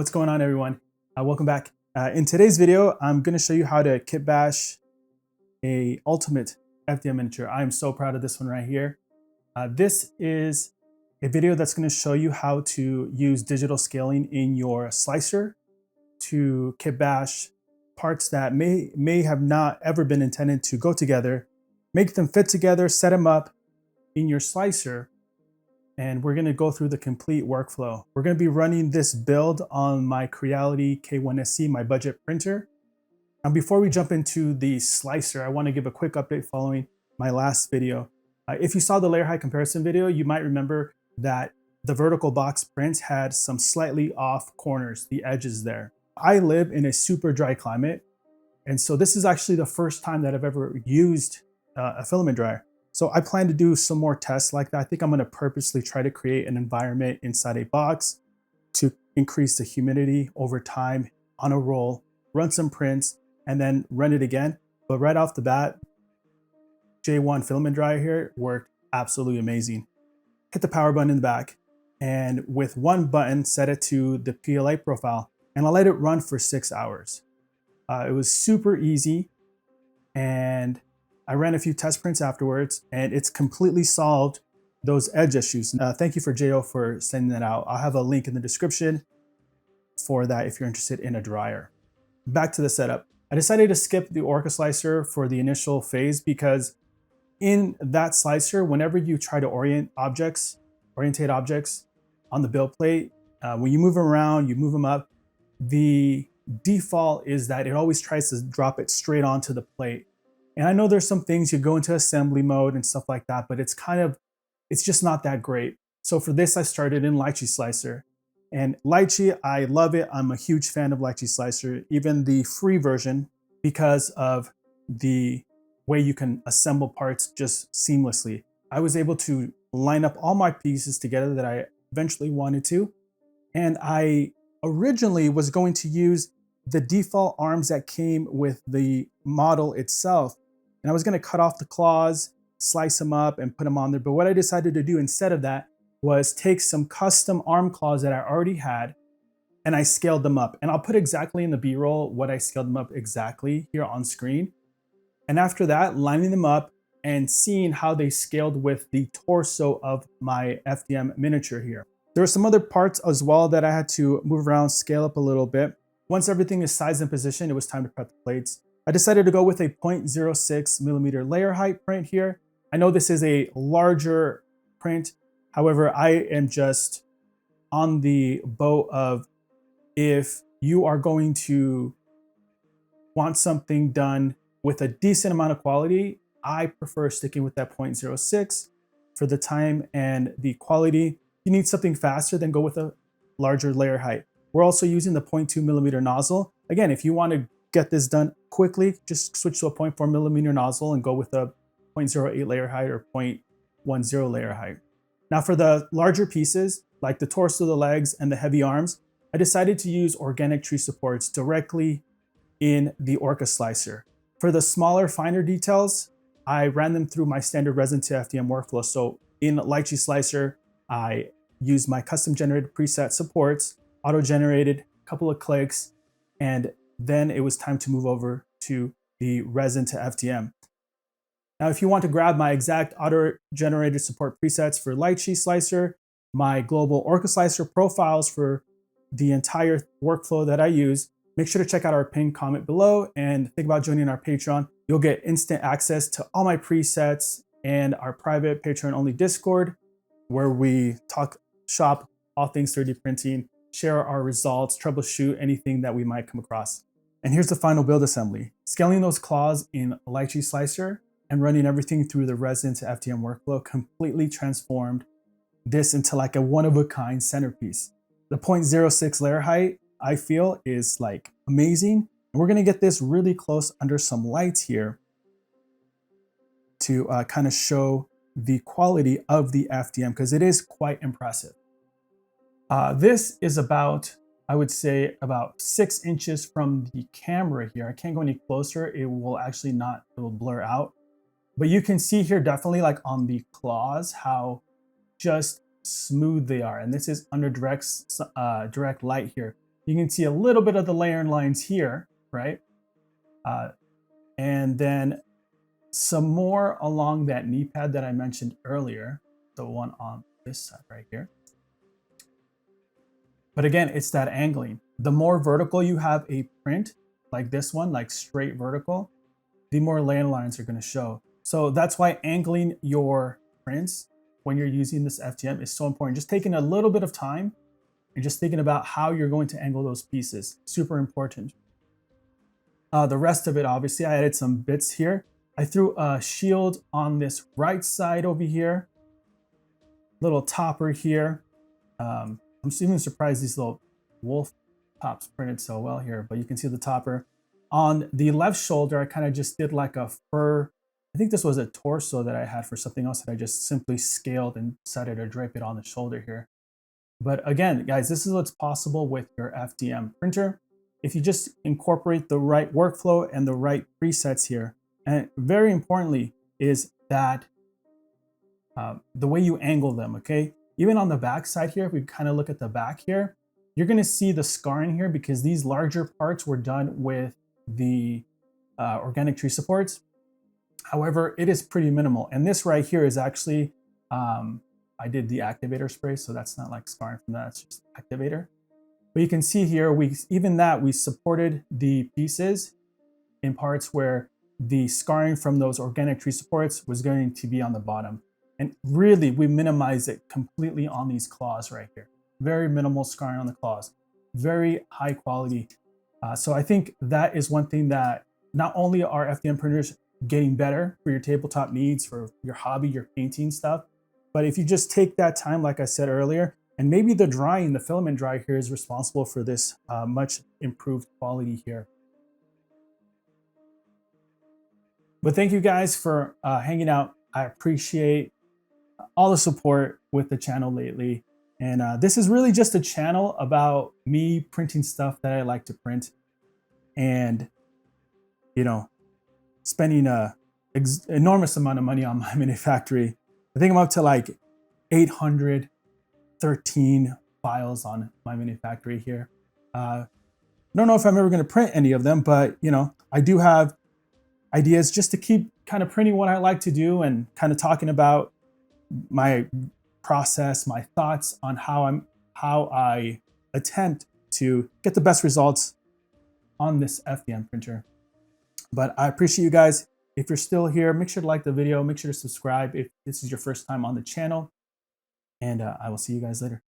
What's going on, everyone? Welcome back. In today's video, I'm going to show you how to kit bash a ultimate FDM miniature. I am so proud of this one right here. This is a video that's going to show you how to use digital scaling in your slicer to kit bash parts that may have not ever been intended to go together, make them fit together, set them up in your slicer, and we're going to go through the complete workflow. We're going to be running this build on my Creality K1 SE, my budget printer. Now, before we jump into the slicer, I want to give a quick update following my last video. If you saw the layer height comparison video, you might remember that the vertical box prints had some slightly off corners, the edges there. I live in a super dry climate, and so this is actually the first time that I've ever used a filament dryer. So I plan to do some more tests like that. I think I'm going to purposely try to create an environment inside a box to increase the humidity over time on a roll, run some prints, and then run it again. But right off the bat, J1 filament dryer here worked absolutely amazing. Hit the power button in the back, and with one button, set it to the PLA profile, and I'll let it run for 6 hours. It was super easy, and I ran a few test prints afterwards, and it's completely solved those edge issues. Thank you for Jayo for sending that out. I'll have a link in the description for that if you're interested in a dryer. Back to the setup. I decided to skip the Orca Slicer for the initial phase because in that slicer, whenever you try to orientate objects on the build plate, when you move them around, you move them up, the default is that it always tries to drop it straight onto the plate. And I know there's some things you go into assembly mode and stuff like that, but it's just not that great. So for this, I started in Lychee Slicer. And Lychee, I love it. I'm a huge fan of Lychee Slicer, even the free version, because of the way you can assemble parts just seamlessly. I was able to line up all my pieces together that I eventually wanted to. And I originally was going to use the default arms that came with the model itself. And I was going to cut off the claws, slice them up, and put them on there. But what I decided to do instead of that was take some custom arm claws that I already had, and I scaled them up. And I'll put exactly in the B-roll what I scaled them up exactly here on screen. And after that, lining them up and seeing how they scaled with the torso of my FDM miniature here. There were some other parts as well that I had to move around, scale up a little bit. Once everything is sized and positioned, it was time to prep the plates. I decided to go with a 0.06 millimeter layer height print here. I know this is a larger print. However, I am just on the boat of, if you are going to want something done with a decent amount of quality, I prefer sticking with that 0.06 for the time and the quality. If you need something faster, then go with a larger layer height. We're also using the 0.2 millimeter nozzle. Again, if you want to get this done quickly, just switch to a 0.4 millimeter nozzle and go with a 0.08 layer height or 0.10 layer height. Now for the larger pieces, like the torso, the legs, and the heavy arms, I decided to use organic tree supports directly in the Orca Slicer. For the smaller, finer details, I ran them through my standard resin-to-FDM workflow. So in Lychee Slicer, I used my custom generated preset supports, auto-generated, a couple of clicks, and then it was time to move over to the resin-to-FDM. Now, if you want to grab my exact auto-generated support presets for Lychee Slicer, my global Orca Slicer profiles for the entire workflow that I use, make sure to check out our pinned comment below and think about joining our Patreon. You'll get instant access to all my presets and our private Patreon-only Discord, where we talk shop all things 3D printing, share our results, troubleshoot anything that we might come across. And here's the final build assembly. Scaling those claws in Lychee Slicer and running everything through the resin-to-FDM workflow completely transformed this into like a one-of-a-kind centerpiece. The 0.06 layer height, I feel, is like amazing. And we're gonna get this really close under some lights here to kind of show the quality of the FDM, because it is quite impressive. This is about, I would say, about 6 inches from the camera here. I can't go any closer. It will actually not, it will blur out. But you can see here definitely like on the claws how just smooth they are. And this is under direct light here. You can see a little bit of the layering lines here, right? And then some more along that knee pad that I mentioned earlier, the one on this side right here. But again, it's that angling. The more vertical you have a print, like this one, like straight vertical, the more layering lines are going to show. So that's why angling your prints when you're using this FDM is so important. Just taking a little bit of time and just thinking about how you're going to angle those pieces. Super important. The rest of it, obviously, I added some bits here. I threw a shield on this right side over here. Little topper here. I'm even surprised these little wolf tops printed so well here, but you can see the topper. On the left shoulder, I kind of just did like a fur. I think this was a torso that I had for something else that I just simply scaled and decided to drape it on the shoulder here. But again, guys, this is what's possible with your FDM printer. If you just incorporate the right workflow and the right presets here. And very importantly is that the way you angle them, okay? Even on the back side here, if we kind of look at the back here, you're gonna see the scarring here because these larger parts were done with the organic tree supports. However, it is pretty minimal. And this right here is actually, I did the activator spray, so that's not like scarring from that, it's just activator. But you can see here, we supported the pieces in parts where the scarring from those organic tree supports was going to be on the bottom. And really, we minimize it completely on these claws right here. Very minimal scarring on the claws. Very high quality. So I think that is one thing that not only are FDM printers getting better for your tabletop needs, for your hobby, your painting stuff, but if you just take that time, like I said earlier, and maybe the drying, the filament dry here is responsible for this much improved quality here. But thank you guys for hanging out. I appreciate all the support with the channel lately. And this is really just a channel about me printing stuff that I like to print and, you know, spending a enormous amount of money on my mini factory. I think I'm up to like 813 files on my mini factory here. I don't know if I'm ever going to print any of them, but you know, I do have ideas just to keep kind of printing what I like to do and kind of talking about my process, my thoughts on how I attempt to get the best results on this FDM printer. But I appreciate you guys. If you're still here, make sure to like the video, make sure to subscribe if this is your first time on the channel, and I will see you guys later.